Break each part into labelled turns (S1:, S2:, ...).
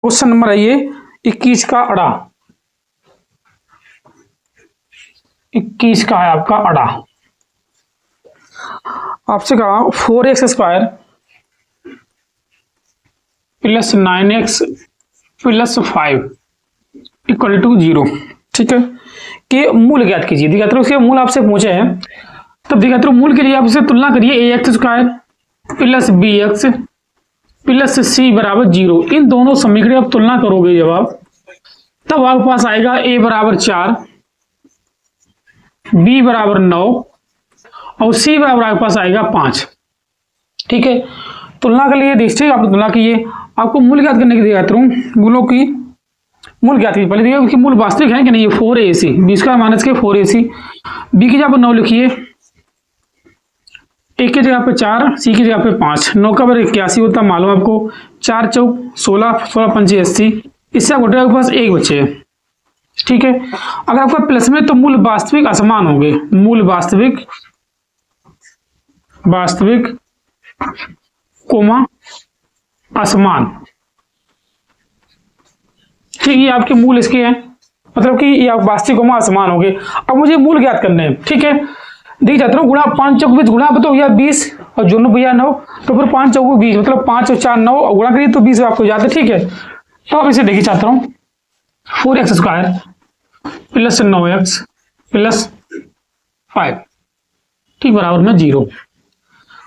S1: Question number है ये 21 का अड़ा। 21 का है आपका अड़ा। आपसे कहा 4x² plus 9x plus 5 equal to 0। ठीक है, कि मूल ज्ञात कीजिए। देखिए तो उसके मूल आपसे पूछे हैं, तो देखिए तो मूल के लिए आप इससे तुलना करिए ax² plus bx plus c बराबर 0। इन दोनों समीकरण आप तुलना करोगे जब आप, तब आपके पास आएगा a बराबर 4, b बराबर 9 और c बराबर आपके पास आएगा 5। ठीक है, तुलना के लिए देखिए आप तुलना कीजिए। आपको मूल ज्ञात करने की दिखाता हूँ, मूलों की मूल ज्ञात कीजिए। पहले देखिए उसकी मूल वास्तविक है कि नहीं, ये 4ac, b² माइनस के 4ac, b की जगह पर 9 लिखिए, a की जगह पे 4, c की जगह पे 5, 9 का बराबर 81 होता है मालूम आपको, 4 चौक 16, 16 पंचे 80, इससे आप आपके पास एक बचे। ठीक है, अगर आपका प्लस में तो मूल वास्तविक असमान होंगे, मूल वास्तविक कोमा असमान। ठीक, ये आपके मूल इसके हैं, मतलब कि ये आप वास्तविक कोमा असमान होंगे। अब मुझे मूल ज्ञात करने हैं। ठीक है, देख जाता हूँ, गुणा 5 चौक 20, गुणा बताओ भैया 20 और जो भैया 9, तो फिर 5 चौक 20, मतलब 5 और 4 9 और गुणा करिए तो 20 आपको याद है। ठीक है, तो अब इसे देखिए चाहता हूँ 4x² प्लस 9x प्लस 5 ठीक बराबर में 0।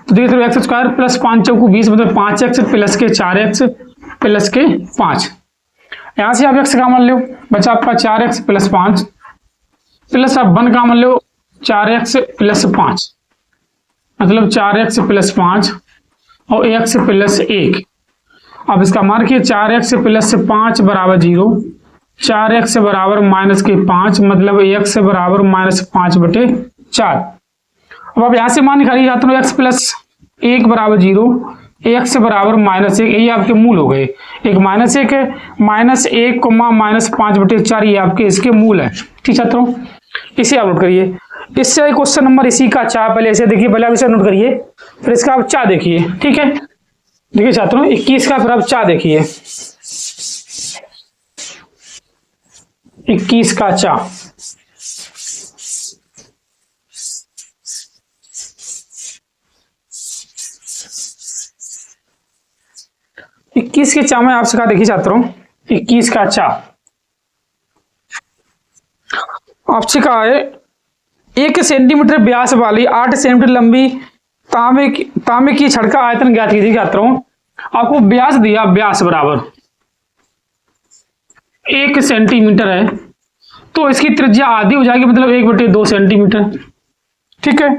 S1: तो देखिए तो x² प्लस 5 चौक 20 मतलब 5x प्लस के 4x प्लस के 5। यहाँ से आप x का मान लो, बचा आपका 4x प्लस 5 प्लस आप 1 का मान लो 4x प्लस 5, मतलब 4x प्लस 5 और x प्लस 1। अब इसका मान रखिए 4x प्लस 5 बराबर 0, 4x बराबर माइनस के 5, मतलब x बराबर माइनस 5/4। अब आप यहाँ से मान निकालिए जाते हो x प्लस 1 बराबर 0, x बराबर माइनस 1, ये आपके मूल हो गए। एक माइनस 1 है, माइनस 1 कोमा माइनस 5/4 ये आपके इसके मूल है। ठीक छात्रों, इसे आप नोट करिए। इससे क्वेश्चन नंबर इसी का चा, पहले इसे देखिए, पहले आप इसे नोट करिए, फिर इसका आप चा देखिए। ठीक है, देखिए छात्रों 21 का फिर आप चा देखिए, 21 का चा। इक्कीस के चा में आपसे कहा, देखिए छात्रों 21 का चा आपसे कहा है 1 सेंटीमीटर व्यास वाली 8 सेंटीमीटर लंबी तांबे की छड़ का आयतन ज्ञात कीजिए। छात्रों आपको व्यास दिया, व्यास बराबर 1 सेंटीमीटर है, तो इसकी त्रिज्या आधी हो जाएगी, मतलब 1/2 सेंटीमीटर। ठीक है,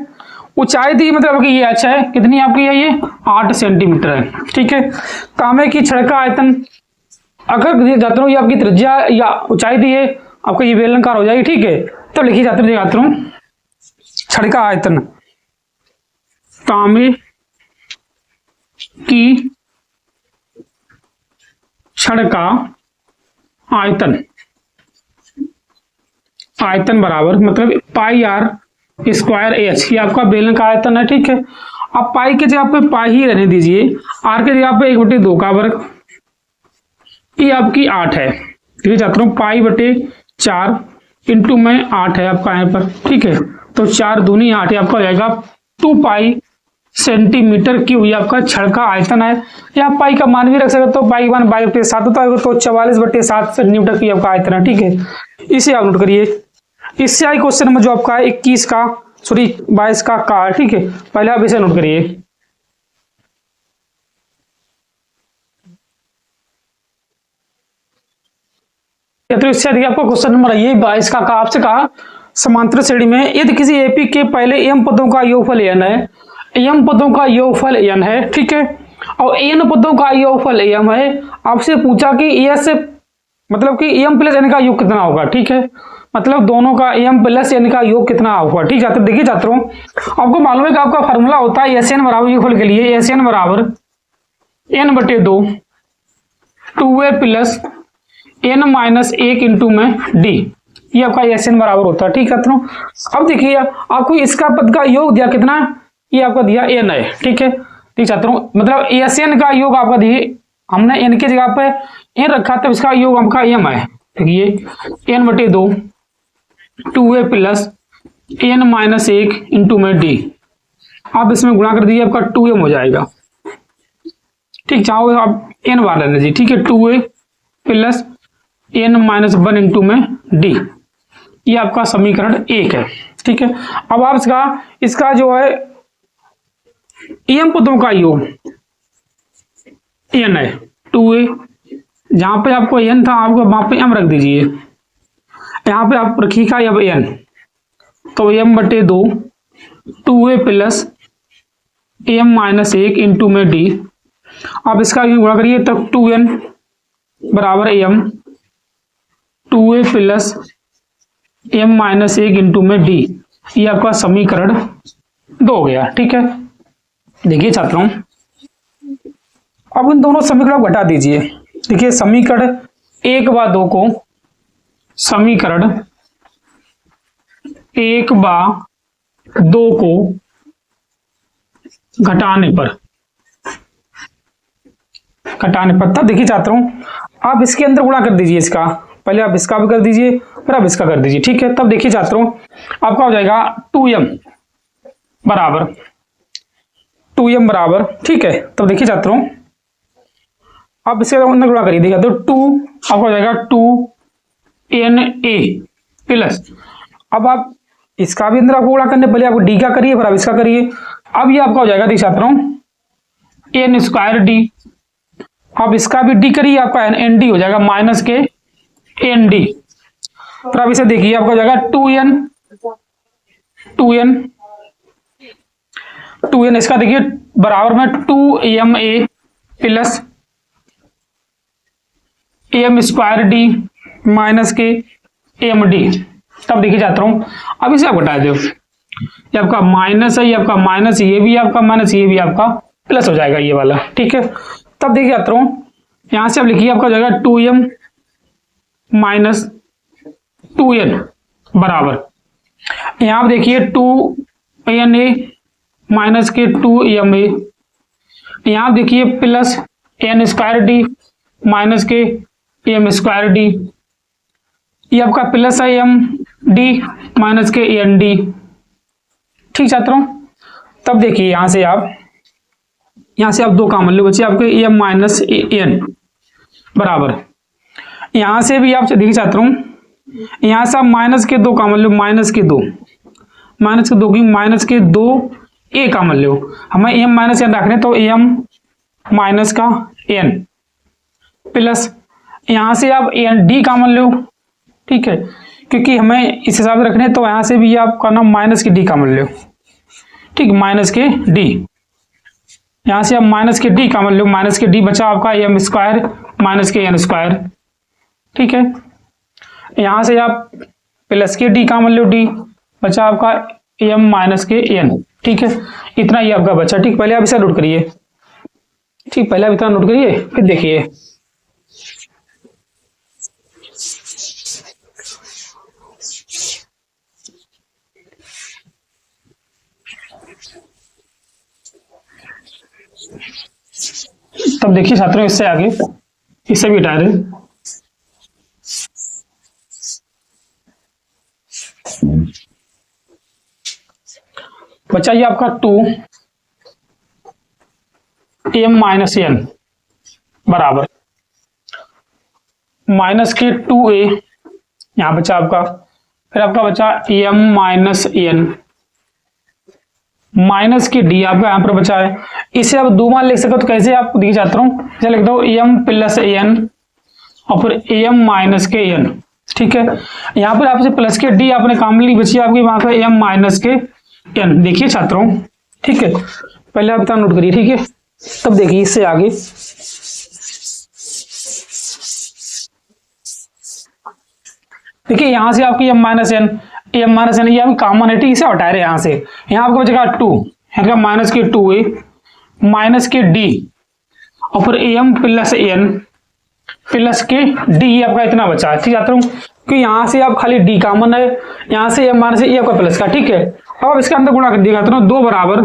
S1: ऊंचाई दी मतलब कि ये अच्छा है, कितनी आपकी है, ये 8 सेंटीमीटर है। ठीक है, तांबे की छड़ का आयतन अगर जाता हूँ, ये आपकी त्रिज्या या ऊंचाई दी है, आपका ये बेलनाकार हो जाएगी। ठीक है, तो लिखी जाती है छड़ का आयतन, तांबे की छड़ का आयतन बराबर, मतलब πr² ये आपका बेलन का आयतन है। ठीक है, अब पाई की जगह पे पाई ही रहने दीजिए, आर की जगह पे 1/2 का वर्ग, ये आपकी 8 है। ठीक है छात्रों, π/4 इंटू में 8 है आपका यहाँ पर। ठीक है, तो 4 दूनी 8 आपका हो जाएगा 2 पाई सेंटीमीटर क्यूब, ये आपका छड़ का आयतन है। या पाई का मान भी रख सकते, तो पाई मान 22/7 होता है, तो 44/7 सेंटीमीटर की आपका आयतन है। ठीक है, इसे आप नोट करिए। इससे आई क्वेश्चन नंबर जो आपका 21 का, सॉरी 22 का। ठीक है, पहले आप इसे नोट करिए। तो इससे अधिक आपका क्वेश्चन नंबर ये 22 का आपसे कहा समांतर श्रेणी में यदि किसी एपी के पहले m पदों का योगफल n है, m पदों का योगफल n है। ठीक है, और n पदों का योगफल m है, आपसे पूछा कि s मतलब कि m प्लस n का योग कितना होगा। ठीक है, मतलब दोनों का m प्लस n का योग कितना होगा। ठीक है, देखिए छात्रों आपको मालूम है कि आपका फॉर्मूला होता है SN बराबर योगफल के लिए, SN बराबर n/2 2a plus n-1 into में d, ये आपका SN बराबर होता है। ठीक है छात्रों, अब देखिए आपको इसका पद का योग दिया कितना, ये आपका दिया n है। ठीक है, ठीक छात्रों, मतलब SN का योग आपका दिए हमने n की जगह पे n रखा तो इसका योग आपका m है। देखिए n बटे 2 2a plus n minus 1 into में d, आप इसमें गुणा कर दीजिए, आपका 2m हो जाएगा। ठीक, चाहो आप n बार लेना जी। ठीक है, 2a plus n minus 1 into में d, ये आपका समीकरण 1 है। ठीक है, अब आप इसका जो है m पदों का योग n है 2a, जहां पे आपको n था आपको वहां पे m रख दीजिए, यहाँ पे आप रखिएगा अब n, तो m बटे 2 2a plus m minus 1 into में d, आप इसका गुणा करिए तब 2n बराबर m 2a plus m minus 1 into में d, ये आपका समीकरण 2 हो गया। ठीक है, देखिए छात्रों, अब इन दोनों समीकरण घटा दीजिए। देखिए समीकरण 1 व 2 को, समीकरण 1 व 2 को घटाने पर तब देखिए छात्रों, आप इसके अंदर गुणा कर दीजिए इसका, पहले आप इसका भी कर दीजिए फिर आप इसका कर दीजिए। ठीक है, तब देखिए छात्रों आपका हो जाएगा 2m बराबर, ठीक है, तब देखिए छात्रों आप इसके अंदर गुणा करिए, देखिए तो 2 आपका हो जाएगा 2na प्लस, अब आप इसका भी अंदर आपको गुणा करने, पहले आप d का करिए फिर आप इसका करिए। अब ये आपका हो जाएगा देखिए छात्रों n स्क्वायर d, आप इसका भी d करिए, आपका n d हो जाएगा माइनस के n d, फिर आप इसे देखिए आपका हो जाएगा 2n इसका देखिए बराबर में 2ma plus m square d minus के m d, तब देखिए छात्रों अब इसे आप घटा दो, ये आपका माइनस है, ये आपका माइनस, ये भी आपका माइनस, ये भी आपका प्लस हो जाएगा ये वाला। ठीक है, तब देखिए छात्रों यहां से आप लिखिए आपका हो जाएगा 2m माइनस 2n बराबर, यहां आप देखिए 2na माइनस के 2ma, यहां आप देखिए plus n square D minus के m स्क्वायर डी, ये आपका प्लस है m d माइनस के n d। ठीक छात्रों, तब देखिए यहां से आप दो कॉमन ले बचे आपके m माइनस n बराबर, यहां से भी आप देखिए छात्रों यहां से आप माइनस के 2 कॉमन लो, माइनस के 2 की माइनस के 2 a कॉमन लो, हमें m माइनस n रखने तो m माइनस का n प्लस, यहां से आप d कॉमन लो। ठीक है, क्योंकि हमें इस हिसाब से रखने तो यहां से भी आप करना माइनस की d कॉमन लो। ठीक, माइनस के d, यहां से आप माइनस के d कॉमन लो, माइनस के d बचा आपका m स्क्वायर माइनस के n स्क्वायर। ठीक है, यहां से आप प्लस के d कॉमन लो, d बचा आपका m माइनस के n। ठीक है, इतना ही आपका बचा। ठीक, पहले आप इसे नोट करिए, ठीक, पहले आप इतना नोट करिए फिर देखिए। तब देखिए छात्रों इससे आगे इसे भी हटा दें, बचा ये आपका 2m माइनस n बराबर माइनस के 2a, यहां बचा आपका, फिर आपका बचा m माइनस n माइनस के d आपका यहां पर बचा है। इसे आप दो मान लिख सकते हो, तो कैसे आप देखिए जाता हूं, इसे लिख दो m प्लस n और फिर m माइनस के n। ठीक है, यहां पर आपसे प्लस के d आपने कॉमनली बची आपकी, वहां पे m माइनस के n। देखिए छात्रों, ठीक है, पहले आप इतना नोट करिए। ठीक है, तब देखिए इससे आगे देखिए यहां से आपकी m माइनस n ये आपकी कॉमन है। ठीक, इसे हटा रहे यहाँ से, यहाँ आपको बचेगा 2, यहाँ का माइनस के 2a माइनस के d और फिर m प्लस n प्लस के d, आपका इतना बचा है। ठीक है, कि यहाँ से आप खाली d कॉमन है, यहाँ से m माइनस e आपका प्लस का। ठीक है, अब आप इसके अंदर गुणा कर दिएगा तो 2 बराबर,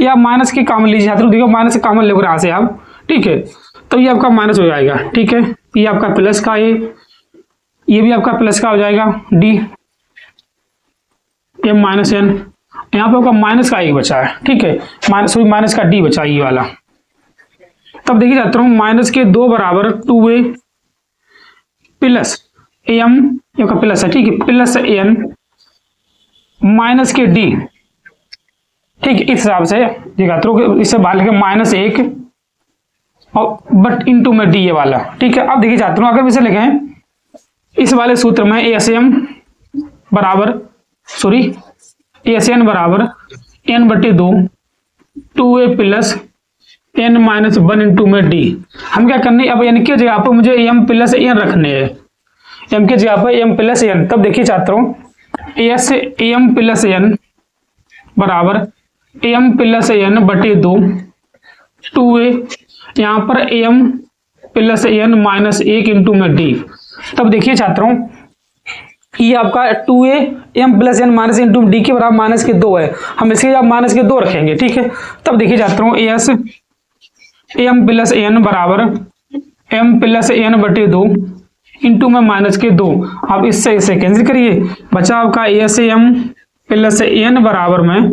S1: या माइनस की कॉमन लीजिए छात्रों, देखो माइनस की कॉमन लेकर यहाँ से आप। ठीक है, तो ये आपका माइनस हो जाएगा, ठीक है। ये आपका प्लस का, ये भी आपका प्लस का हो जाएगा, डी एम माइनस एन। यहाँ पे आपका माइनस का एक बचा है, ठीक है, माइनस का डी बचा ये वाला। तब देखिए जाता हूँ माइनस के 2 बराबर 2a प्लस एम, ये का प्लस है, ठीक है, प्लस एन माइनस के डी, ठीक, इस हिसाब से दिखाता हूँ, इससे बाहर लिखे -1 और बट इनटू में डी ये वाला, ठीक है। अब देखिए जाता हूँ अगर इसे लिखें इस वाले सूत्र में एएसएम बराबर एएसएन बराबर n/2 2a plus n minus 1 into में डी। हम क्या करने, अब n की जगह पर मुझे m प्लस n रखने हैं, m की जगह पर m प्लस n। तब देखिए छात्रों एस m प्लस n बराबर m प्लस n/2 2a, यहाँ पर m plus n minus 1 into में डी। तब देखिए छात्रों ये आपका 2a m plus n minus into D के बराबर माइनस के 2 है, हम इसके जगह माइनस के 2 रखेंगे, ठीक है। तब देखिए छात्रों एस m प्लस n बराबर m प्लस n/2 इंटू में माइनस के 2। आप इससे इसे कैंसिल करिए, बचा आपका एस m प्लस n बराबर में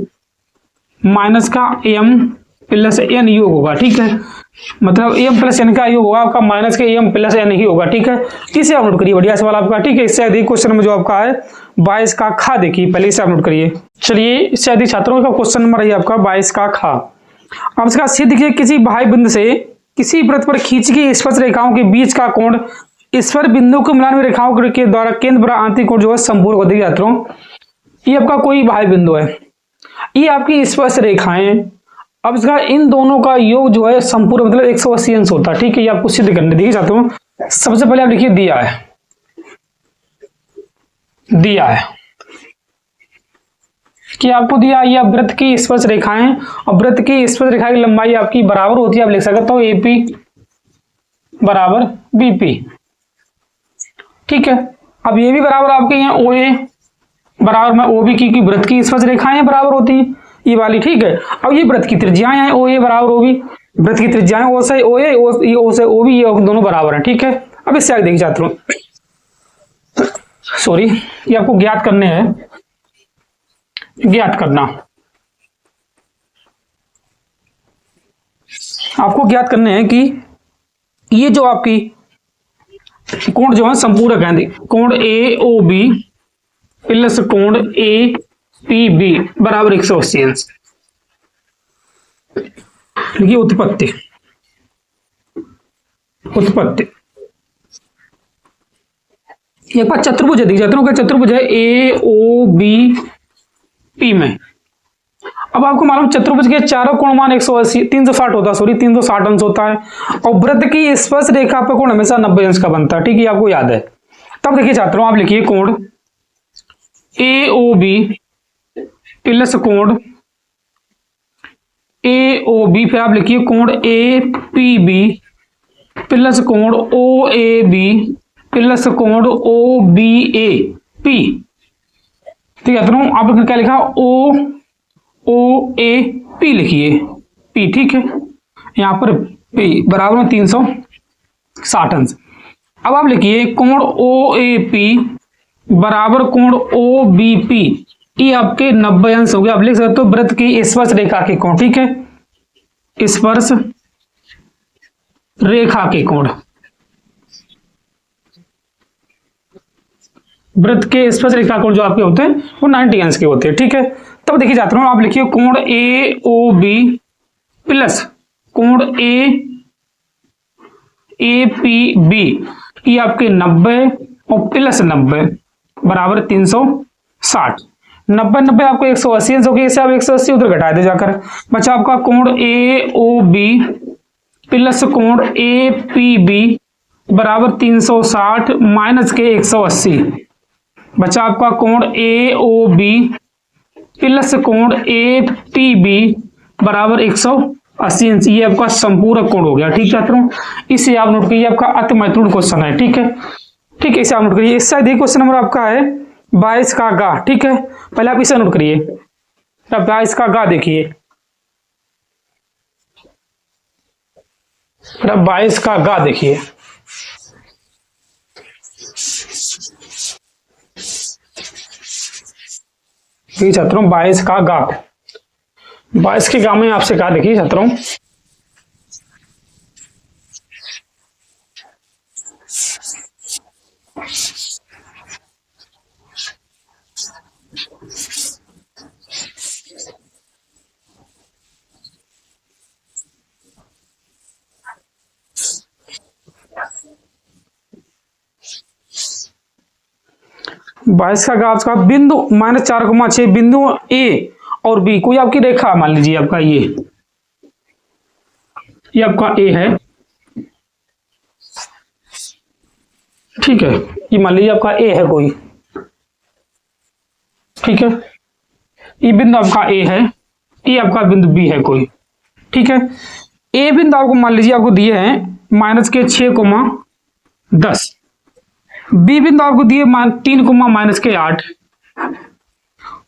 S1: माइनस का m प्लस n योग होगा, ठीक है, मतलब m प्लस n का योग होगा आपका माइनस के m प्लस n ही होगा, ठीक है। इसे आप नोट करिए, बढ़िया सवाल आपका, ठीक है। इससे अधिक क्वेश्चन में जो आपका है 22 का खा देखिए, पहले इसे आप नोट करिए। चलिए इससे अधिक छात्रों का क्वेश्चन नंबर है आपका 22 का खा। अब इसका सिद्ध देखिए किसी भाई बिंदु से किसी वृत्त पर खींची गई स्पर्श रेखाओं के बीच का कोण स्पर्श बिंदु को मिलान हुई रेखाओं के द्वारा केंद्र पर आंतरिक कोण जो है संपूर्ण को देखिए छात्रों, ये आपका कोई भाई बिंदु है, ये आपकी स्पर्श रेखाएं, अब इसका इन दोनों का योग जो है संपूर्ण मतलब 180 अंश होता है, ठीक है। ये आपको सिद्ध करने देखिए चाहता हूँ। सबसे पहले आप लिखिए दिया है कि आपको दिया ये वृत्त की स्पर्श रेखाएं, और वृत्त की स्पर्श रेखा की लंबाई आपकी बराबर होती है, आप लिख सकते हो एपी बराबर बीपी, ठीक है। अब ये भी बराबर आपके यहाँ ओए बराबर में ओबी की वृत्त की स्पर्श रेखाएं बराबर होती है ये वाली, ठीक है। अब ये वृत्त की त्रिज्याएं हैं ओए बराबर ओबी, वृत्त की त्रिज्याएं ओ से ओए, ओ से ओबी, ये दोनों बराबर हैं, ठीक है। अब इससे आगे देखिए छात्रों, ये आपको ज्ञात करने हैं, आपको ज्ञात करने हैं कि ये जो आपकी कोण जो है संपूरक है, कोण ए ओ बी प्लस कोण ए पी बी बराबर 180 अंश। देखिए उत्पत्ति एक बार चतुर्भुज दिख जाते हैं, चतुर्भुज है ए ओ बी पी में। अब आपको मालूम चतुर्भुज के चारों कोण मान 180 360 होता है, 360 अंश होता है, और वृत्त की स्पर्श रेखा पर कोण हमेशा 90 अंश का बनता है, ठीक है, आपको याद है। तब देखिए छात्रों आप लिखिए कोण ए ओ बी प्लस कोण ए ओ बी, फिर आप लिखिए कोण ए पी बी प्लस कोण ओ ए बी प्लस कोण ओ बी ए पी, ठीक है। तो आप क्या लिखा ओ ए पी लिखिए पी, ठीक है, यहां पर पी बराबर में 360 अंश। अब आप लिखिए कोण ओ ए पी बराबर कोण ओ बी पी, ये आपके 90 अंश हो गया। आप लिख सकते हो वृत्त की स्पर्श रेखा के कोण, ठीक है, स्पर्श रेखा के कोण, वृत्त के स्पर्श रेखा कोण जो आपके होते हैं वो 90 अंश के होते हैं, ठीक है। तब देखिए जाता हूं आप लिखिए कोण ए ओ बी प्लस कोण ए पी बी, ये आपके 90 और प्लस 90 बराबर 360। 90 आपको 180 अंश हो गया, इससे आप 180 उधर घटा दे जाकर, बचा आपका कोण ए ओ बी प्लस कोण ए पी बी बराबर 360 माइनस के 180, बचा आपका कोण ए ओ बी प्लस कोण ए पी बी बराबर 180 अंश। ये आपका संपूरक कोण हो गया, ठीक है छात्रों। इसे आप नोट कीजिए, आपका अति महत्वपूर्ण क्वेश्चन है, ठीक है, ठीक है, इसे आप नोट करिए। इससे अधिक क्वेश्चन नंबर आपका है 22 का गा, ठीक है, पहले आप इसे नोट करिए। 22 का गा देखिए, फिर अब 22 का गा देखिए, देखिए छात्रों 22 का गा, 22 के गा में आपसे कहा देखिए छात्रों, बाईस का गा आपका बिंदु -4,6 बिंदु ए और बी, कोई आपकी रेखा मान लीजिए आपका ये आपका ए है, ठीक है, ये मान लीजिए आपका ए है कोई, ठीक है, ये बिंदु आपका ए है, ये आपका बिंदु बी है कोई, ठीक है। ए बिंदु आपको मान लीजिए आपको दिए हैं -6,10, बी बिंदु आपको दिए 3,-8,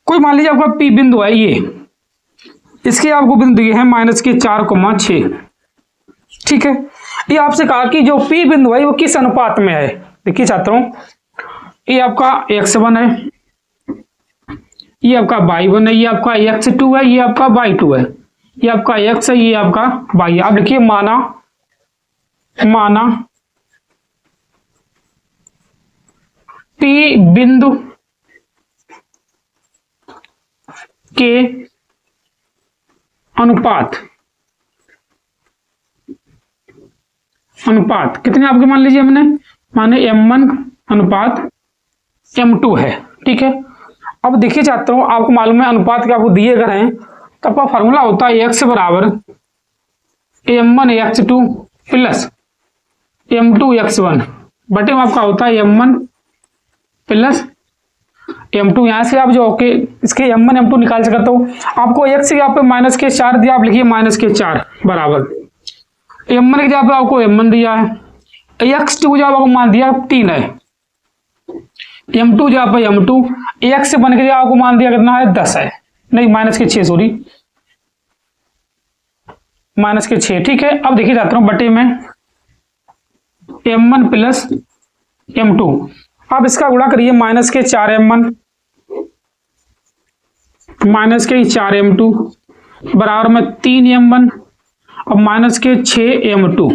S1: कोई मान लीजिए आपका पी बिंदु है ये, इसके आपको बिंदु दिए हैं -4,6, ठीक है। ये आपसे कहा कि जो पी बिंदु है वो किस अनुपात में है। देखिए छात्रों, ये आपका x1 है, ये आपका y1 है, ये आपका x2 है, ये आपका y2 है, ये आपका x है, ये आपका y है। अब लिखिए माना P बिंदु के अनुपात कितने आपके मान लीजिए हमने माने m1 अनुपात m2 है, ठीक है। अब देखिए छात्रों, आपको मालूम है अनुपात के आपको दिए गए हैं तो आपका फार्मूला होता है x बराबर m1 x2 plus m2 x1 बटे में आपका होता है m1 प्लस m2। यहां से आप जो ओके इसके m1 m2 निकाल सकते हो। आपको x के यहाँ पे -4 दिया, आप लिखिए -4 बराबर m1 के जगह पे आपको m1 दिया है, x2 जब आपको मान दिया 3 है, m2 जगह पे m2, x बन के आपको मान दिया कितना है 10 है, नहीं -6 सॉरी -6, ठीक है। अब देखिए जाता हूं बटे में m1 प्लस m2, अब इसका गुणा करिए -4 m1 -4 m2 बराबर में 3 m1 और -6 m2।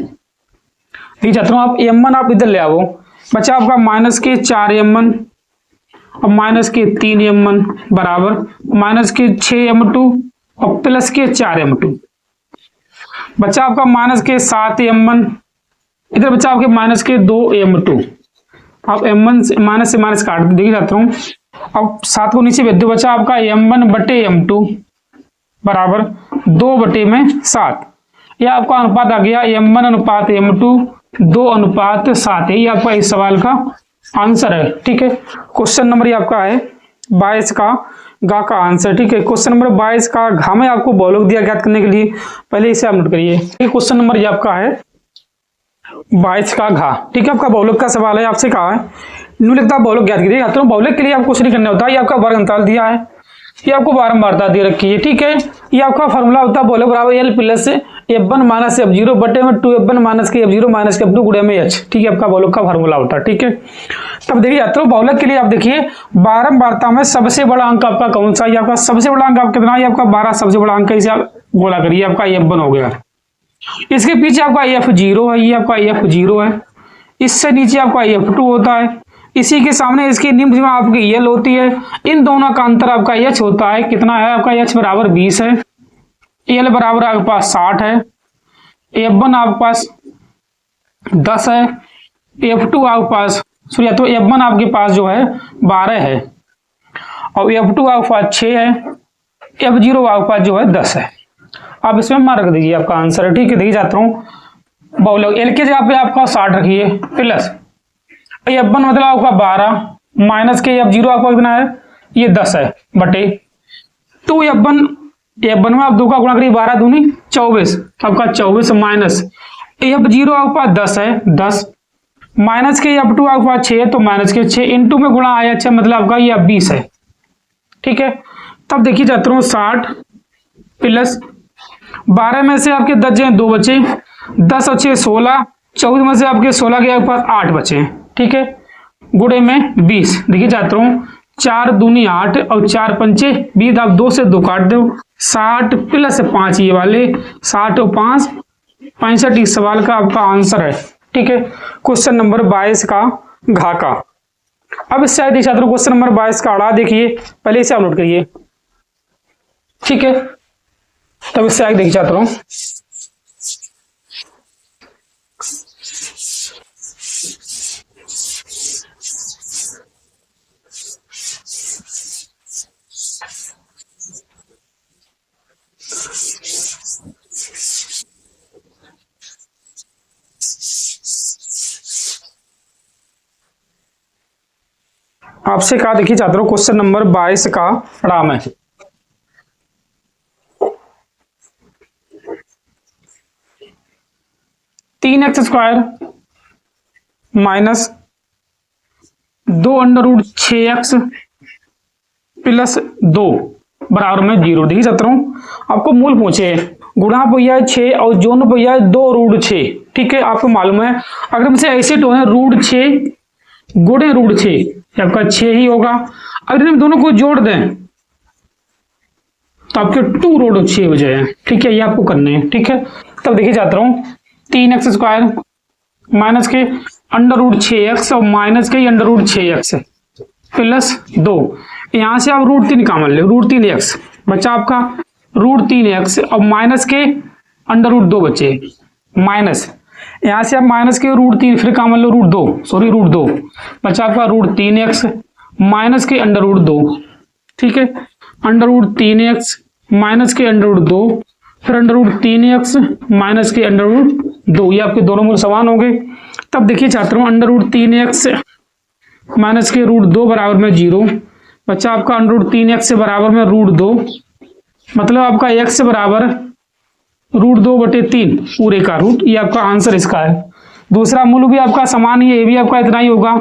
S1: देखिए छात्रों, आप m1 आप इधर ले आओ, बचा आपका -4 m1 और -3 m1 बराबर -6 m2 और +4 m2, बचा आपका -7 m1, इधर बचा आपके -2 m2। आप m1 से माइनस काट दो, देखिए जाता हूँ, अब 7 को नीचे भेज दो, बचा आपका m1 बटे m2 बराबर 2 बटे में 7। यह आपका अनुपात आ गया m1 अनुपात m2 2:7 है। ये आपका इस सवाल का आंसर है, ठीक है। क्वेश्चन नंबर ये आपका है 22 का गा का आंसर, ठीक है। क्वेश्चन नंबर 22 का घा में आपको बहुलक दिया ज्ञात करने के लिए, पहले इसे आप नोट करिए। क्वेश्चन नंबर ये आपका है 22 का घा, ठीक है। आपका बहुलक का सवाल है, आपसे कहा है निम्नलिखित बहुलक ज्ञात कीजिए। तो बहुलक के लिए आपको कुछ नहीं करना होता है, ये आपका वर्ग अंतराल दिया है, ये आपको बारंबारता दे रखी है, ठीक है। ये आपका फॉर्मूला होता है बहुलक बराबर L plus F1 minus F0 बटे में 2F1 माइनस के F0 माइनस के F2 गुणे में H, ठीक है। आपका बहुलक का फॉर्मूला होता है, ठीक है। तब देखिए छात्रों, बहुलक के लिए आप देखिए बारंबारता में सबसे बड़ा अंक आपका कौन सा, ये आपका सबसे बड़ा अंक आप कितना है, आपका 12 सबसे बड़ा अंक है, इसे आप गोला करिए, आपका F1 हो गया। इसके पीछे आपका F0 है, ये आपका F0 है, इससे नीचे आपका F2 होता है, इसी के सामने इसकी निम्न में आपकी L होती है, इन दोनों का अंतर आपका H होता है, कितना है आपका H बराबर 20 है, L बराबर आपके पास 60 है, F1 आपके पास 10 है, F2 आपके पास सॉरी तो F1 आपके पास जो है 12 है और F2 आपके पास 6 है, F0 आपके पास जो है 10 है। आप इसमें मान रख दीजिए, आपका आंसर है, ठीक है। देखिए जाता हूँ बहुलक L के जगह पे आपका 60 रखिए प्लस F1 मतलब आपका 12 माइनस के F0 आपका कितना है, ये 10 है बटे 2F1 में आप 2 का गुणा करिए, 12 दूनी 24, आपका 24 माइनस F0 आपके पास 10 है, 10 माइनस के F2 आपके पास 6 है, तो माइनस के 6 इंटू में गुणा आया 6 मतलब आपका ये 20 है, ठीक है। तब देखिए छात्रों 60 प्लस 12 में से आपके 10 जो 2 बचे, 10 और 6 16, 14 में से आपके 16 के पास 8 बचे हैं, ठीक है, गुणे में 20। देखिए छात्रों 4 दूनी 8 और 4 पंचे 20, आप 2 से 2 काट दो, 60 प्लस 5 ये वाले 60 और 5 65, इस सवाल का आपका आंसर है, ठीक है। क्वेश्चन नंबर 22 का घा का। अब इससे आगे छात्रों क्वेश्चन नंबर 22 का अड़ा देखिए, पहले इसे आप नोट करिए, ठीक है। तब इससे आगे देखिए छात्रों, आपसे कहा देखिए छात्रों क्वेश्चन नंबर 22 का राम है। तीन x square minus 2 under root 6x plus 2 बराबर में 0। देखिए छात्रों आपको मूल पूछे, गुणा पहिया 6 और जोन पहिया 2 रूट 6, ठीक है। आपको मालूम है अगर हमसे ऐसे टो है रूट 6 गुणे रूट 6 आपका 6 ही होगा। अगर हम दोनों को जोड़ दें तो आपके 2 रूट 6 हो जाए, ठीक है, ये आपको करने हैं, ठीक है। तब देखिए छात्रों 3x स्क्वायर माइनस के अंडर रूट 6x और माइनस के अंडर रूट 6x प्लस 2, यहां से आप रूट 3 कॉमन ले, रूट 3x बच्चा आपका रूट 3x और माइनस के अंडर रूट 2 बचे, माइनस यहां से आप माइनस के रूट 3 फिर कॉमन लो रूट 2, सॉरी रूट 2 बच्चा आपका रूट 3x माइनस के अंडर रूट 2, ठीक है, अंडर रूट 3x माइनस के अंडर रूट 2 फिर अंडर रूट 3x माइनस के अंडर रूट 2, ये आपके दोनों मूल समान हो गए। तब देखिए छात्रों अंडर रूट 3x माइनस के रूट 2 बराबर में 0, बच्चा आपका अंडर रूट 3x से बराबर में रूट 2, मतलब आपका x से बराबर रूट 2/3 पूरे का रूट, ये आपका आंसर इसका है। दूसरा मूल भी आपका समान ही है, ये भी आपका इतना ही होगा,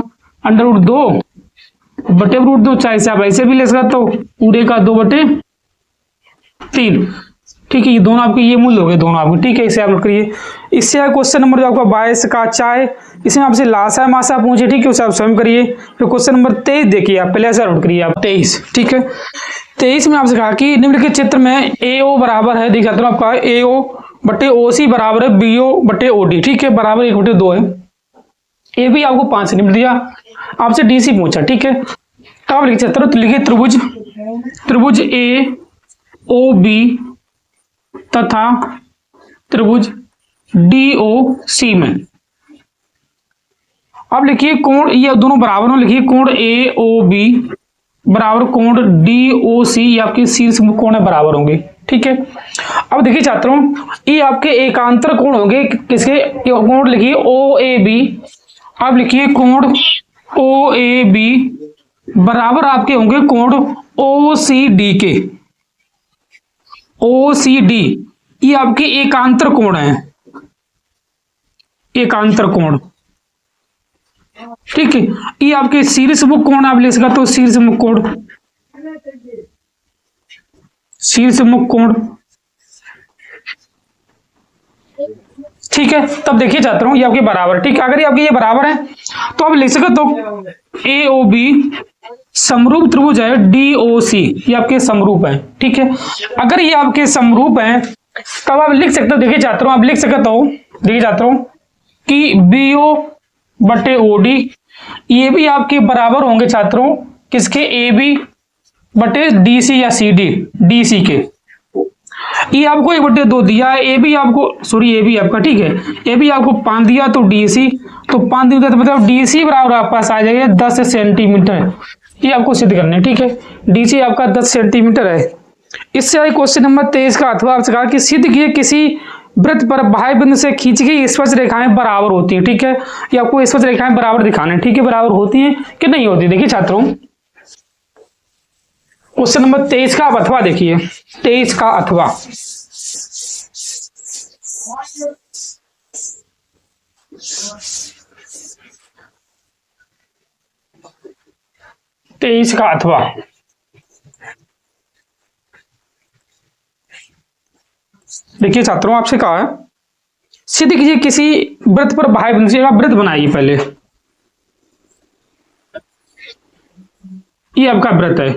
S1: अंडर रूट 2/√2, चाहे से आप ऐसे भी ले सकते हो पूरे का 2/3, ठीक है। ये दोनों आपके ये मूल हो गए दोनों आपके, ठीक है, इसे आप नोट करिए। इससे क्वेश्चन नंबर जो आपका 22 का चाय, इसमें आपसे लासा मासा पूछे, ठीक है, उसे आप स्वयं करिए। फिर क्वेश्चन नंबर 23 देखिए, आप पहले ऐसा नोट करिए आप 23, ठीक है। 23 में आपसे कहा कि निम्नलिखित चित्र में AO बराबर है, देख जाते हो आपका AO/OC बराबर है BO/OD, ठीक है, बराबर 1/2 है। ए भी आपको 5 सेंटीमीटर दिया, आपसे DC पूछा, ठीक है। तो आप लिख सकते हो, तो लिखिए त्रिभुज AOB तथा त्रिभुज DOC में अब लिखिए कोण, ये दोनों बराबर हो, लिखिए कोण AOB बराबर कोण DOC, ये आपके शीर्ष मुख कोण बराबर होंगे, ठीक है। अब देखिए छात्रों ये आपके एकांतर कोण होंगे, किसके कोण लिखिए OAB, आप लिखिए कोण OAB बराबर आपके होंगे कोण OCD के, OCD ये आपके एकांतर कोण है, एकांतर कोण, ठीक है। ये आपके शीर्ष मुख कोण आप ले सकते हो, शीर्ष मुख कोण, शीर्ष मुख कोण, ठीक है। तब देखिए छात्रों ये आपके बराबर, ठीक है, अगर ये आपके ये बराबर है तो आप लिख सकते हो AOB समरूप त्रिभुज है DOC, ये आपके समरूप है, ठीक है। अगर ये आपके समरूप है तब आप लिख सकते हो, देखिए छात्रों आप लिख सकते हो, देखिए छात्रों कि BO/OD ये भी आपके बराबर होंगे छात्रों किसके, AB/DC या CD, DC के। ये आपको 1/2 दिया है, ए भी आपको, सॉरी ए भी आपका, ठीक है, ए भी आपको 5 दिया, तो DC तो 5 दिया तो मतलब DC बराबर आपके पास आ जाएगा 10 सेंटीमीटर, ये आपको सिद्ध करना है, ठीक है। DC आपका 10 सेंटीमीटर है। इससे आगे क्वेश्चन नंबर 23 का, अथवा आपसे कहा कि सिद्ध किए किसी वृत्त पर बाह्य बिंदु से खींची गई स्पर्श रेखाएं बराबर होती है, ठीक है। ये आपको स्पर्श रेखाएं बराबर दिखाने, ठीक है, बराबर होती है कि नहीं होती। देखिए छात्रों क्वेश्चन नंबर 23 का अथवा देखिए, 23 का अथवा, तेईस का अथवा, देखिए छात्रों आपसे कहा है सिद्ध कीजिए किसी वृत्त पर बाह्य बिंदु से। आप वृत्त बनाइए पहले, ये आपका वृत्त है,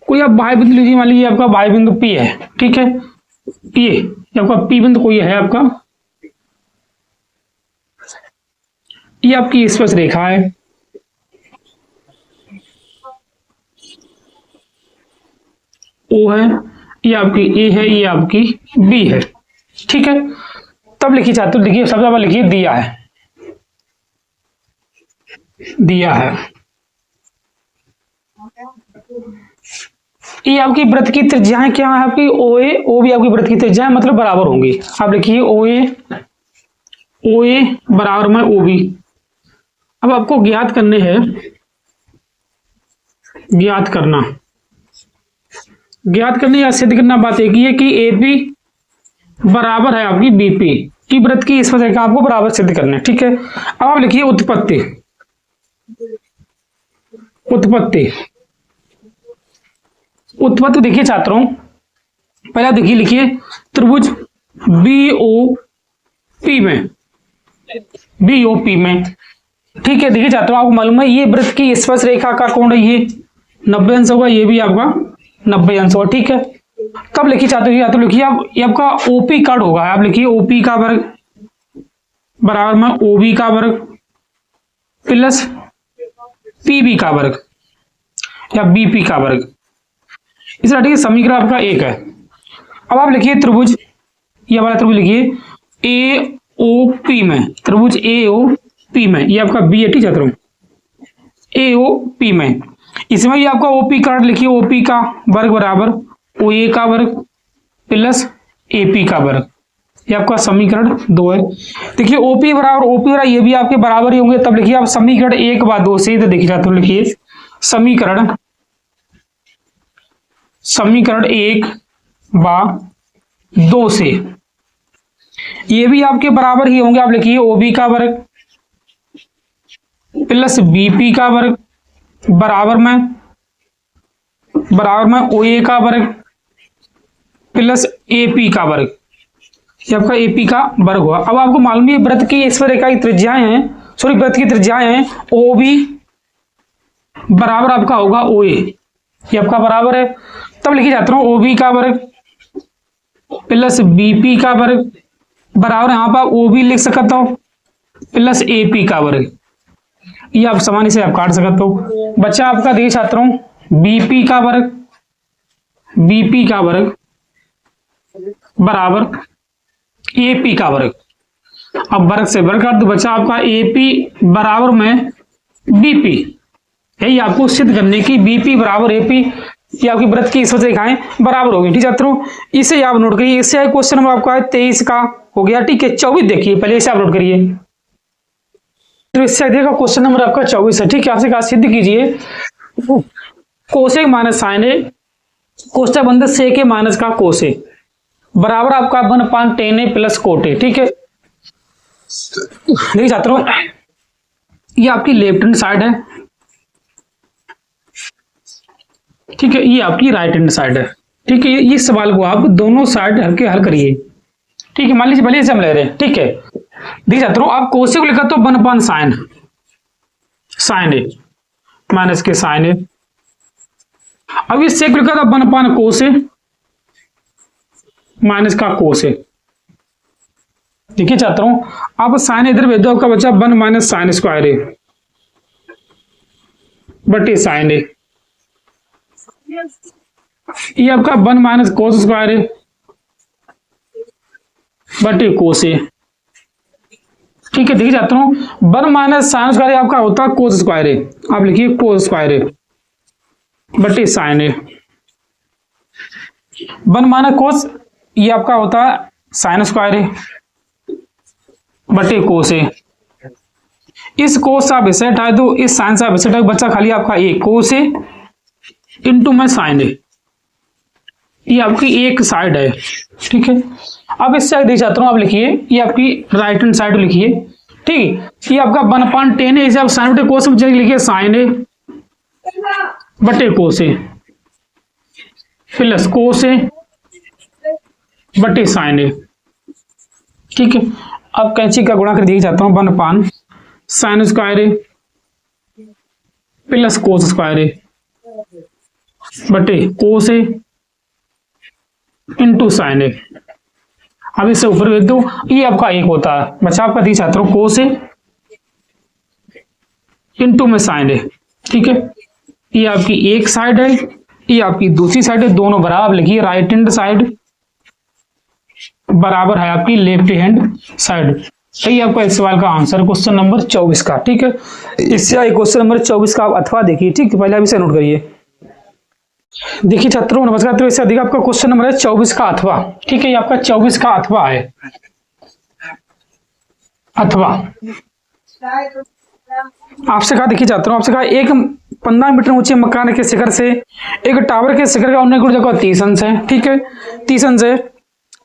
S1: कोई आप बाह्य बिंदु लीजिए, मान लीजिए आपका बाह्य बिंदु P है, ठीक है, ये आपका P बिंदु कोई है आपका, ये आपकी स्पर्श रेखा है, O है, ये आपकी A है, ये आपकी B है, ठीक है। तब लिखिए छात्र, देखिए सबसे पहले लिखिए दिया है, दिया है। ये आपकी वृत्त की त्रिज्याएं क्या है आपकी, OA O भी आपकी वृत्त की त्रिज्याएं मतलब बराबर होंगी। आप लिखिए OA बराबर में OB। अब आपको ज्ञात करने हैं, ज्ञात करने या सिद्ध करना बात एक ही है कि AP बराबर है आपकी BP की वृत्त की स्पर्श रेखा आपको बराबर सिद्ध करना है, ठीक है। अब आप लिखिए उत्पत्ति, उत्पत्ति देखिए छात्रों, पहला देखिए लिखिए त्रिभुज BOP में, ठीक है। देखिए छात्रों आपको मालूम है ये वृत्त की स्पर्श रेखा का कोण है, ये 90 अंश होगा, ये भी आपका 90 अंश होगा, ठीक है। तब लिखिए छात्रों, लिखिए आप, ये आपका OP कट होगा, आप लिखिए OP का वर्ग बराबर में OB का वर्ग प्लस PB का वर्ग या BP का वर्ग। इस तरह ठीक समीकरण आपका एक है। अब आप लिखिए त्रिभुज, ये वाला त्रिभुज लिखिए AOP में, त्रिभुज AOP में, ये आपका B है, ठीक है छात्रों, AOP में, इसमें भी आपका OP कट लिखिए, OP का वर्ग बराबर OA का वर्ग प्लस AP का वर्ग, ये आपका समीकरण 2 है। देखिए OP बराबर OP बराबर ये भी आपके बराबर ही होंगे। तब लिखिए आप समीकरण 1/2 से, तो देखिए छात्रों लिखिए समीकरण 1/2 से, ये भी आपके बराबर ही होंगे। आप लिखिए OB का वर्ग प्लस BP का वर्ग बराबर में OA का वर्ग प्लस AP का वर्ग, ये आपका AP का वर्ग हुआ। अब आपको मालूम है वृत्त की स्पर्श रेखा की त्रिज्याएं हैं, वृत्त की त्रिज्याएं हैं, OB बराबर आपका होगा OA, ये आपका बराबर है। तब लिखिए छात्रों OB का वर्ग प्लस BP का वर्ग बराबर, यहां पर OB लिख सकता हो प्लस AP का वर्ग, ये आप आसानी से आप काट सकते हो। बच्चा आपका देखिए छात्रों BP का वर्ग बराबर AP का वर्ग। अब वर्ग से वर्ग काट दो, बच्चा आपका AP बराबर में BP, यही आपको सिद्ध करने की BP बराबर AP, ये आपकी वृत्त की स्पर्श रेखाएं बराबर होगी, ठीक है छात्रों। इसे आप नोट करिए। इससे क्वेश्चन नंबर आपका 23 का हो गया, ठीक है। 24 देखिए पहले, इसे आप नोट करिए। तो इससे देखो क्वेश्चन नंबर आपका 24 है, ठीक है। आपसे कहा सिद्ध कीजिए कोसेक माइनस साइन ए कोष्टक बंधन सेक ए माइनस का कोसे बराबर आपका 1/tan A plus cot A, ठीक है। देखिए छात्रों ये आपकी लेफ्ट हैंड साइड है, ठीक है, ये आपकी राइट हैंड साइड है, ठीक है। ये सवाल को आप दोनों साइड हल करिए, ठीक है। मान लीजिए भले से हम ले रहे हैं, ठीक है। देखिए छात्रों आप कोसे को लिखा तो 1/sin ए माइनस के साइन ए। अब इस सेक लिखा था 1/cos ए माइनस का कोस ए। देखिए छात्रों आप साइन इधर भेज दो, आपका बच्चा 1 - sin स्क्वायर ए बटे साइन ए, ये आपका 1 - cos स्क्वायर ए बटे कोस ए, ठीक है। देखिए छात्रों 1 - sin स्क्वायर आपका होता है कोस स्क्वायर ए, आप लिखिए कोस स्क्वायर ए बटे साइन ए। 1 - cos ये आपका होता है साइन स्क्वायर ए बटे कोस ए। इस कोस आप इसे हटा दो, इस साइन से आप इसे हटा दो, बच्चा खाली आपका ए कोस ए इंटू में साइन ए, ये आपकी एक साइड है, ठीक है। अब इससे देख चाहता हूं आप लिखिए, ये आपकी राइट हैंड साइड लिखिए, ठीक। ये आपका 1/tan ए, इसे आप साइन बटे कोस में लिखिए साइन ए बटे कोस ए प्लस कोस ए बटे साइन ए, ठीक है। अब कैंची का गुणा कर दिया चाहता हूँ 1/sin² प्लस cos² बटे cos A into sin A। अब इससे ऊपर भेज दो, ये आपका 1 होता है, बचा आपका दिया चाहता हूँ cos A इंटू में sin A। ठीक है, ये आपकी एक साइड है, ये आपकी दूसरी साइड है, दोनों बराबर लिखिए। राइट हैंड साइड बराबर है आपकी लेफ्ट हैंड साइड। यही आपका इस सवाल का आंसर क्वेश्चन नंबर 24 का। ठीक है, इससे आगे क्वेश्चन नंबर 24 का आप अथवा देखिए। ठीक है, पहले आप इसे नोट करिए। देखिए छात्रों नमस्कार, तो इससे अधिक आपका क्वेश्चन नंबर है 24 का अथवा। ठीक है, ये आपका 24 का अथवा है। अथवा आपसे कहा, देखिए छात्रों आपसे कहा एक 15 मीटर ऊंचे मकान के शिखर से एक टावर के शिखर का अनुदैर्घ्य ऊर्जा का 30 अंश है। ठीक है, 30 अंश है।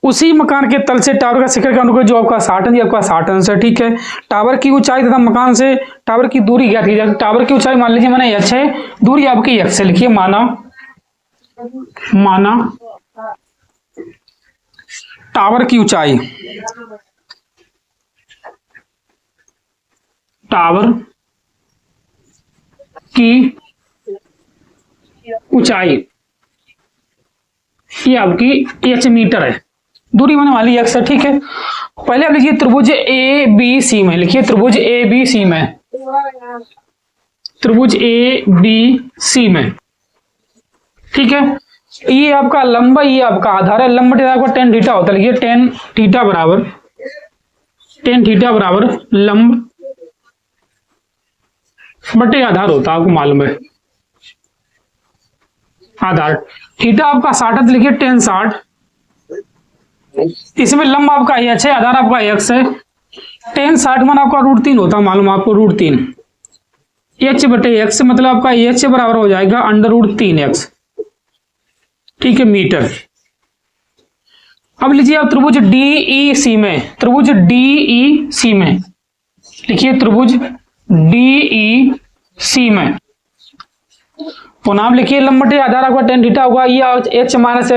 S1: उसी मकान के तल से टावर का शिखर का अनुदैर्घ्य जो आपका 60 अंश, आपका 60 अंश है। ठीक है, टावर की ऊंचाई तथा मकान से टावर की दूरी ज्ञात की जाए। टावर की ऊंचाई मान लीजिए मैंने h है, दूरी आपकी x से लिखिए। माना टावर की ऊंचाई, टावर की ऊंचाई ये आपकी h मीटर है, दूरी मैंने मान ली x है। ठीक है, पहले आप लिखिए त्रिभुज ABC में, लिखिए त्रिभुज ABC में, त्रिभुज ABC में। ठीक है, ये आपका लंबा, ये आपका आधार है। लंबा आपका tan थीटा होता है, लिखिए tan थीटा बराबर लंब बटे आधार होता है, आपको मालूम है। आधार थीटा आपका 60 है, लिखिए tan 60। इसमें लंब आपका h है, आधार आपका x है। tan 60 मान आपका √3 होता है, मालूम आपको √3। h बटे x मतलब आपका h बराबर हो जाएगा √3x। ठीक है, मीटर। अब लीजिए आप त्रिभुज DEC में, त्रिभुज DEC में लिखिए त्रिभुज DEC में पुनः आप लिखिए लंब बटे आधार आपका tan थीटा होगा। ये h माइनस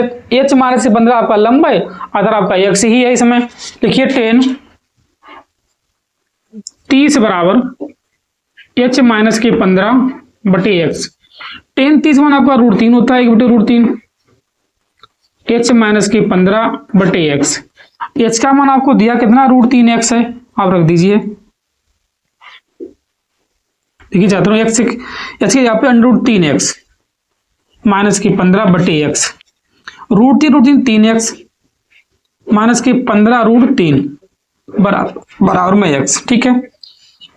S1: 15 आपका लंब है, आधार आपका x ही है। इसमें लिखिए tan 30 बराबर h माइनस के 15 बटे x। tan 30 मान आपका √3 होता है, 1 बटे √3। h माइनस के 15 बटे x। h का मान आपको दिया कितना, √3x है, आप रख दीजिए। देखिए चाहता हूँ x के यहाँ पे √3x माइनस की 15 बटे x। √3 3x माइनस की 15 √3 बराबर में x। ठीक है,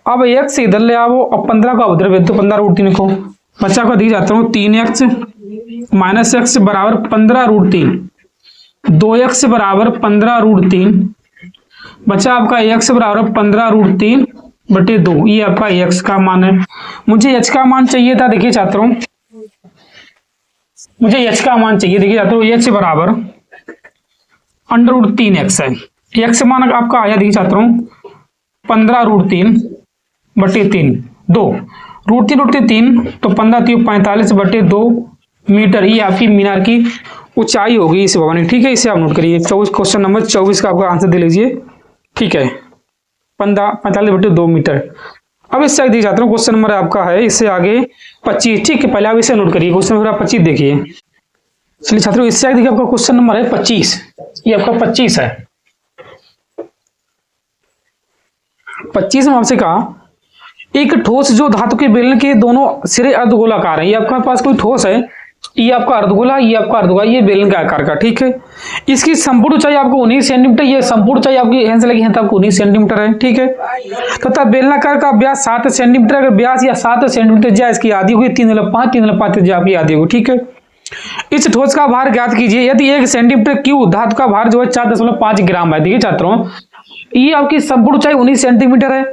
S1: अब x इधर ले आओ और 15 का उधर भेज दो, 15 √3 को। बच्चा को दिख जाता हूँ 3x माइनस x बराबर 15 √3, 2x बराबर 15 √3। बच्चा आपका x बराबर 15 √3 बटे 2। ये आपका x का मान है। मुझे h का मान चाहिए था, देखिए छात्रों मुझे h का मान चाहिए। देखिए छात्रों h बराबर √3x है। x मान आपका आया, देखिए छात्रों 15 √3 बटे 3, 2 √3 तो 15 3 45 बटे 2 मीटर। ये आपकी मीनार की ऊंचाई होगी इस भवन की। ठीक है, इसे आप नोट करिए। क्वेश्चन नंबर 24 का आपका आंसर दे लीजिए। ठीक है, 45 बटे 2 मीटर। अब इससे आगे छात्रों क्वेश्चन नंबर आपका है इससे आगे 25। ठीक है, पहले आप इसे नोट करिए। क्वेश्चन नंबर 25 देखिए। चलिए छात्रों इससे आगे देखिए, आपका क्वेश्चन नंबर है 25। ये आपका 25 है। 25 में आपसे कहा एक ठोस जो धातु के बेलन के दोनों सिरे अर्धगोलाकार है। ये आपके पास कोई ठोस है, ये आपका अर्धगोला, ये आपका अर्धगोला, ये बेलन का आकार का। ठीक है, इसकी संपूर्ण ऊंचाई आपको 19 सेंटीमीटर, ये संपूर्ण ऊंचाई आपकी हैंड से लगी है तो आपको 19 सेंटीमीटर है। ठीक है, तथा बेलनाकार का व्यास 7 सेंटीमीटर। अगर व्यास या 7 सेंटीमीटर जाए, इसकी आधी होगी 3.5 त्रिज्या आपकी आधी होगी। ठीक है, इस ठोस का भार ज्ञात कीजिए। यदि 1 सेंटीमीटर क्यूब धातु का भार जो है 4.5 ग्राम है। देखिए छात्रों ये आपकी संपूर्ण ऊंचाई 19 सेंटीमीटर है,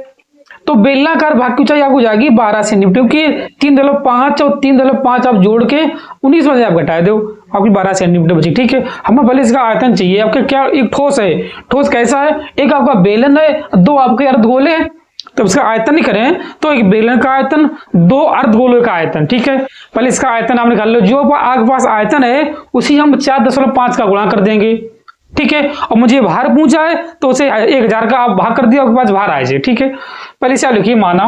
S1: तो बेलनाकार भाग की ऊंचाई आपको जाएगी 12 सेंटीमीटर, क्योंकि 3.5 और 3.5 आप जोड़ के 19 में से आप घटा दो, आपकी 12 सेंटीमीटर बची। ठीक है, हमें पहले इसका आयतन चाहिए। आपका क्या एक ठोस है, ठोस कैसा है, एक आपका बेलन है, 2 आपके अर्धगोले हैं। तो इसका आयतन नहीं करें तो एक बेलन का आयतन, 2 अर्धगोलों का आयतन। ठीक है, पहले इसका आयतन आप निकाल लो। जो आपके पास आयतन है उसी हम 4.5 का गुणा कर देंगे। ठीक है। और मुझे भार पूछा है तो उसे 1000 का आप भाग कर दिया, आपके पास भार आ जाए, ठीक है। पहले से आप लिखिए माना,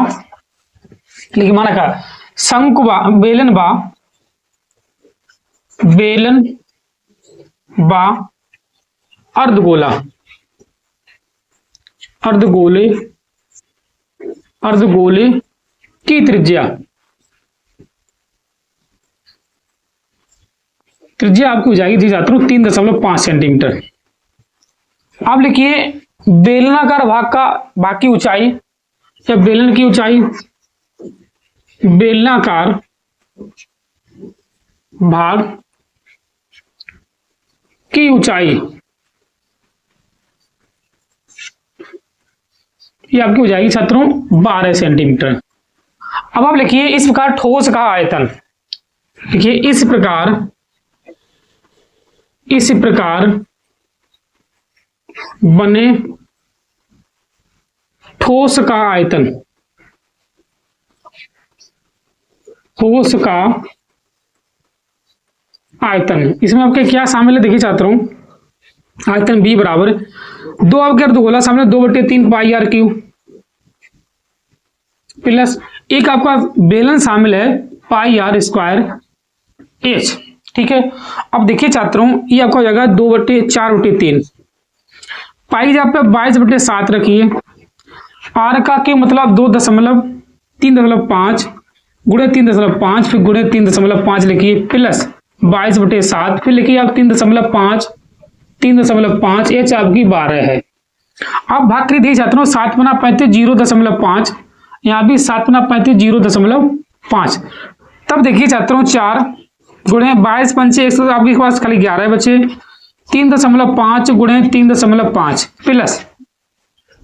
S1: लिखिए माना का शंकु बेलन बा अर्धगोले की त्रिज्या आपकी हो जाएगी जी छात्रों 3.5 सेंटीमीटर। आप लिखिए बेलनाकार भाग की ऊंचाई या बेलन की ऊंचाई, बेलनाकार भाग की ऊंचाई ये आपकी हो जाएगी छात्रों 12 सेंटीमीटर। अब आप लिखिए इस प्रकार ठोस का आयतन, लिखिए इस प्रकार बने ठोस का आयतन, इसमें आपके क्या शामिल है देखिए छात्रों, आयतन B बराबर 2 आपके अर्धगोला शामिल है 2/3 पाई आर क्यू प्लस एक आपका बेलन शामिल है पाई आर स्क्वायर एच, ठीक है। अब देखिए छात्रों ये आपका हो जाएगा 2/4/3 पाई जहाँ पे 22/7 रखिए, आर का के मतलब 3.5 गुणे 3.5 फिर गुणे 3.5 लिखिए प्लस 22/7 फिर लिखिए आप 3.5 एच आपकी 12 है। आप भाग करिए देखिए छात्रों 7×35 0.5, यहाँ भी 7×35 0.5। तब देखिए छात्रों 4 गुणे 22×5 100 आपके पास खाली 11 बचे, 3.5 गुणे 3.5 प्लस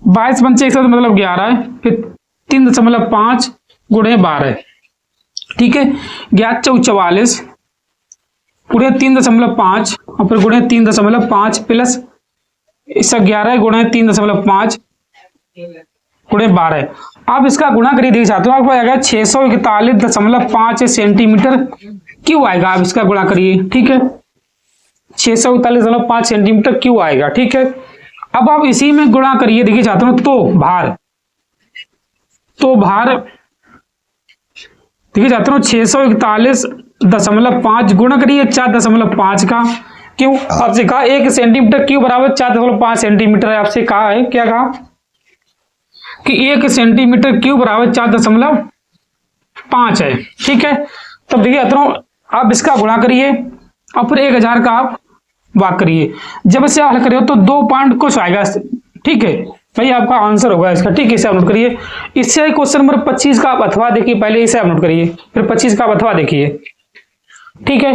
S1: 22×5 100 मतलब 11 है, फिर 3.5 गुणे 12, ठीक है। 11×4 = 44 गुणे 3.5 और फिर गुणे 3.5 प्लस इसका 11 गुणे 3.5 गुणे 12। आप इसका गुणा करिए देखिए छात्रों आपको आएगा 641.5 सेंटीमीटर क्यों आएगा, आप इसका गुणा करिए, ठीक है। 641.5 सेंटीमीटर क्यों आएगा, ठीक है। अब आप इसी में गुणा करिए देखिए छात्रों तो भार देखिए छात्रों 641.5 गुणा करिए 4.5 का, क्यों आपसे कहा 1 सेंटीमीटर क्यों बराबर 4.5 सेंटीमीटर है, आपसे कहा है क्या कहा कि 1 सेंटीमीटर क्यूब बराबर 4.5 है, ठीक है। तब देखिए छात्रों आप इसका गुणा करिए और फिर 1000 का आप भाग करिए, जब इसे हल करिए तो 2 पॉइंट कुछ आएगा, ठीक है भाई आपका आंसर होगा इसका, ठीक है। इसे आप नोट करिए। इससे क्वेश्चन नंबर 25 का आप अथवा देखिए, पहले इसे आप नोट करिए फिर 25 का आप अथवा देखिए, ठीक है।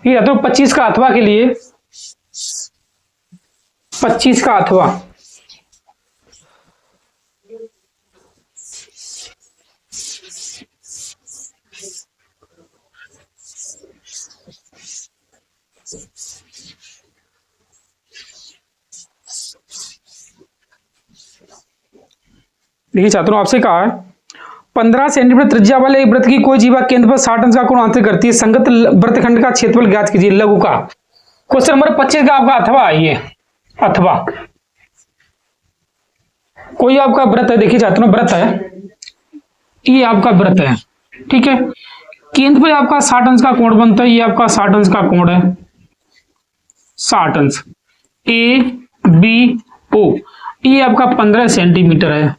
S1: ये तो 25 का अथवा के लिए 25 का अथवा देखिए छात्रों आपसे कहा है 15 सेंटीमीटर त्रिज्या वाले एक वृत्त की कोई जीवा केंद्र पर 60 अंश का कोण अंतर करती है, संगत वृत्तखंड का क्षेत्रफल ज्ञात कीजिए लघु का। क्वेश्चन नंबर 25 का आपका अथवा आइए, अथवा कोई आपका वृत्त है, देखिए छात्रों वृत्त है, ये आपका वृत्त है, ठीक है। केंद्र पर आपका 60 अंश का कोण बनता है, ये आपका 60 अंश का कोण है, 60 अंश ABO, ये आपका 15 सेंटीमीटर है,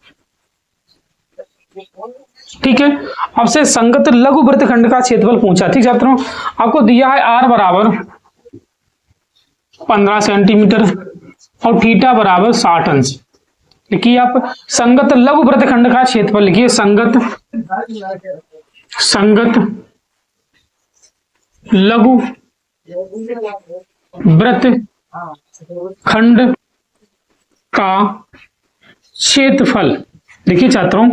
S1: ठीक है। आपसे संगत लघु वृत्तखंड का क्षेत्रफल पूछा, ठीक छात्रों। आपको दिया है R बराबर 15 सेंटीमीटर और थीटा बराबर 60 अंश। लिखिए आप संगत लघु वृत्तखंड का क्षेत्रफल लिखिए, संगत लघु वृत्तखंड का क्षेत्रफल। देखिए छात्रों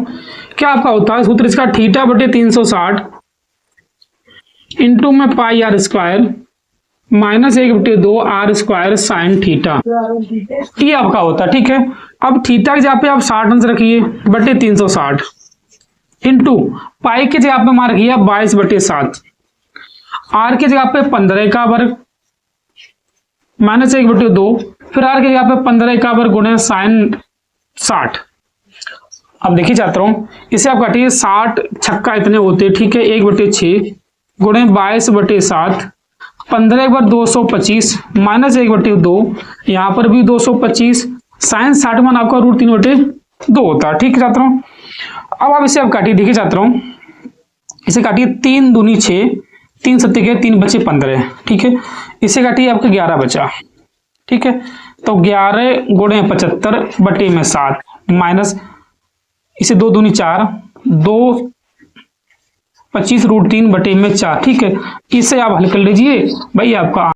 S1: क्या आपका होता है सूत्र इसका, θ/360 इंटू में pi r square -1/2 r square sine theta, ये आपका होता है, ठीक है। अब थीटा की जगह पे आप 60 अंश रखिए बटे 360 इंटू पाई की जगह पे मान रखिए 22/7, आर की जगह पे 15 का वर्ग -1/2, फिर आर के जगह पे 15 का पर गुणे sin 60। अब देखिए छात्रों, इसे आप काटिए, 60 छक्का इतने होते हैं, ठीक है, 1/6 गुणे 22/7, 15 एक बार 225 -1/2, यहाँ पर भी 225, sin 60 मान आपका √3/2 होता है, ठीक है छात्रों। अब आप इसे आप काटिए, देखिए छात्रों, इसे काटिए, 3 दूनी 6, 3 सत्ते के 3 बचे 15, ठीक है, इसे काटिए, आपका 11 बचा, ठीक है। तो 11 गुणे 75/7 माइनस इसे 2 दूनी 4, 2 25 √3/4, ठीक है। इसे आप हल कर लीजिए भाई, आपका